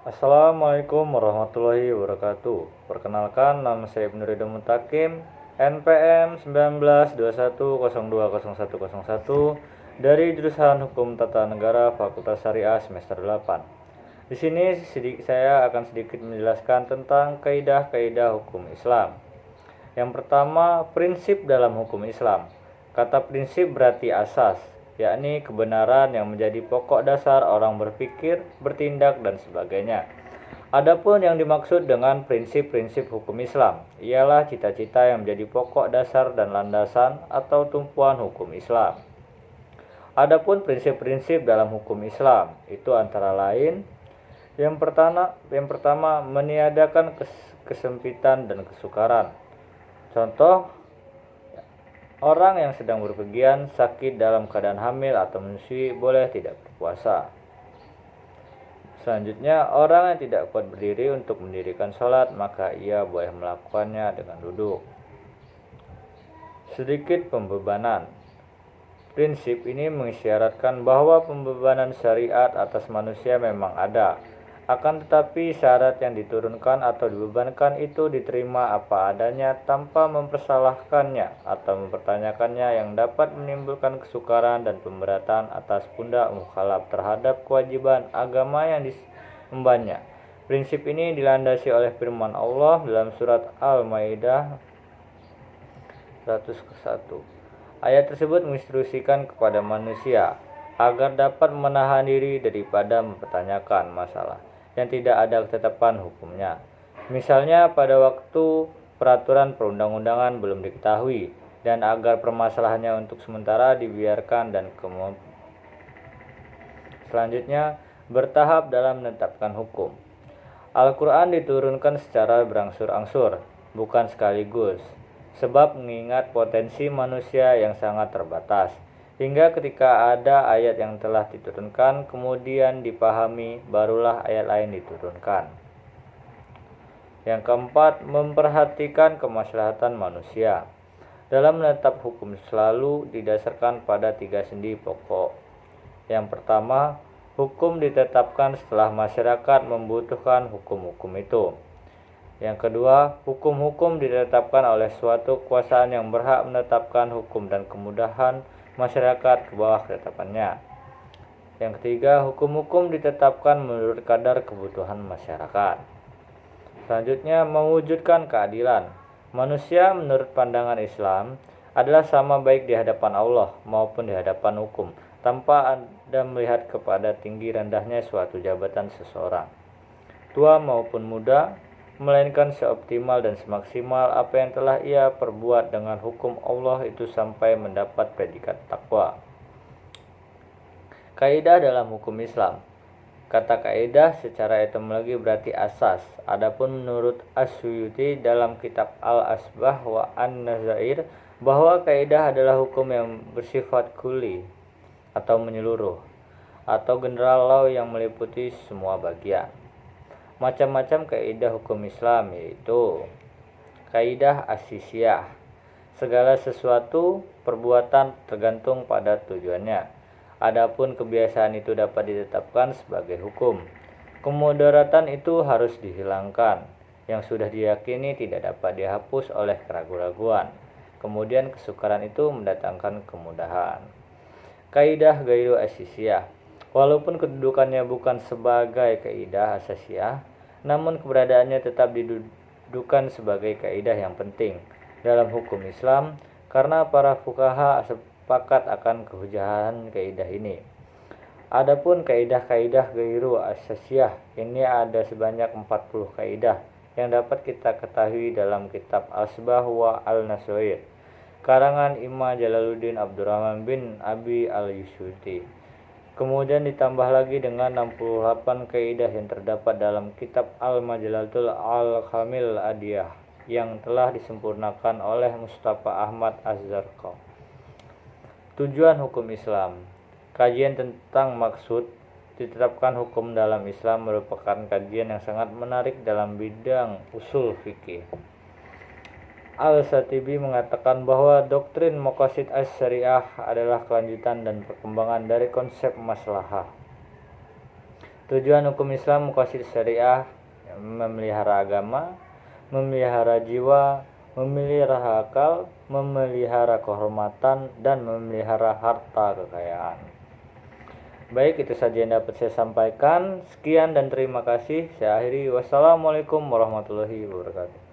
Assalamualaikum warahmatullahi wabarakatuh. Perkenalkan, nama saya Ibnu Ridho Mutakim, NPM 1921020101 dari jurusan Hukum Tata Negara Fakultas Syariah semester 8. Di sini saya akan sedikit menjelaskan tentang kaidah-kaidah hukum Islam. Yang pertama, prinsip dalam hukum Islam. Kata prinsip berarti asas, yakni kebenaran yang menjadi pokok dasar orang berpikir, bertindak, dan sebagainya. Adapun yang dimaksud dengan prinsip-prinsip hukum Islam ialah cita-cita yang menjadi pokok dasar dan landasan atau tumpuan hukum Islam. Adapun prinsip-prinsip dalam hukum Islam itu antara lain yang pertama meniadakan kesempitan dan kesukaran. Contoh, orang yang sedang berpergian, sakit, dalam keadaan hamil atau menyusui boleh tidak berpuasa. Selanjutnya, orang yang tidak kuat berdiri untuk mendirikan sholat, maka ia boleh melakukannya dengan duduk. Sedikit pembebanan. Prinsip ini mengisyaratkan bahwa pembebanan syariat atas manusia memang ada. Akan tetapi syarat yang diturunkan atau dibebankan itu diterima apa adanya tanpa mempersalahkannya atau mempertanyakannya yang dapat menimbulkan kesukaran dan pemberatan atas pundak mukhalaf terhadap kewajiban agama yang diembannya. Prinsip ini dilandasi oleh firman Allah dalam surat Al-Maidah 101. Ayat tersebut menginstruksikan kepada manusia agar dapat menahan diri daripada mempertanyakan masalah yang tidak ada ketetapan hukumnya. Misalnya pada waktu peraturan perundang-undangan belum diketahui dan agar permasalahannya untuk sementara dibiarkan dan selanjutnya bertahap dalam menetapkan hukum. Al-Quran diturunkan secara berangsur-angsur, bukan sekaligus, sebab mengingat potensi manusia yang sangat terbatas. Hingga ketika ada ayat yang telah diturunkan, kemudian dipahami, barulah ayat lain diturunkan. Yang keempat, memperhatikan kemaslahatan manusia. Dalam menetap hukum selalu didasarkan pada 3 sendi pokok. Yang pertama, hukum ditetapkan setelah masyarakat membutuhkan hukum-hukum itu. Yang kedua, hukum-hukum ditetapkan oleh suatu kekuasaan yang berhak menetapkan hukum dan kemudahan masyarakat ke bawah ketetapannya. Yang ketiga, hukum-hukum ditetapkan menurut kadar kebutuhan masyarakat. Selanjutnya, mewujudkan keadilan. Manusia menurut pandangan Islam adalah sama baik di hadapan Allah maupun di hadapan hukum, tanpa Anda melihat kepada tinggi rendahnya suatu jabatan seseorang, tua maupun muda, melainkan seoptimal dan semaksimal apa yang telah ia perbuat dengan hukum Allah itu sampai mendapat predikat takwa. Kaidah dalam hukum Islam. Kata kaidah secara etimologi berarti asas. Adapun menurut As-Suyuti dalam kitab Al-Asbah wa An-Nazair bahwa kaidah adalah hukum yang bersifat kuli atau menyeluruh atau general law yang meliputi semua bagian. Macam-macam kaidah hukum Islam yaitu kaidah asisiyah, segala sesuatu perbuatan tergantung pada tujuannya. Adapun kebiasaan itu dapat ditetapkan sebagai hukum. Kemudaratan itu harus dihilangkan, yang sudah diyakini tidak dapat dihapus oleh keraguan-raguan. Kemudian kesukaran itu mendatangkan kemudahan. Kaidah gairu asisiyah, walaupun kedudukannya bukan sebagai kaidah asasiyah, namun keberadaannya tetap didudukan sebagai kaidah yang penting dalam hukum Islam karena para fuqaha sepakat akan kehujahan kaidah ini. Adapun kaidah-kaidah gairu asasiyah ini ada sebanyak 40 kaidah yang dapat kita ketahui dalam kitab Asbah wa Al-Nasair karangan Imam Jalaluddin Abdurrahman bin Abi al-Yusuti. Kemudian ditambah lagi dengan 68 kaidah yang terdapat dalam kitab Al-Majalatul Al-Kamil Adiyah yang telah disempurnakan oleh Mustafa Ahmad Az-Zarqawi. Tujuan hukum Islam. Kajian tentang maksud ditetapkan hukum dalam Islam merupakan kajian yang sangat menarik dalam bidang usul fikih. Al-Shatibi mengatakan bahwa doktrin maqasid as-syariah adalah kelanjutan dan perkembangan dari konsep maslahah. Tujuan hukum Islam maqasid syariah: memelihara agama, memelihara jiwa, memelihara akal, memelihara kehormatan, dan memelihara harta kekayaan. Baik, itu saja yang dapat saya sampaikan. Sekian dan terima kasih. Saya akhiri. Wassalamualaikum warahmatullahi wabarakatuh.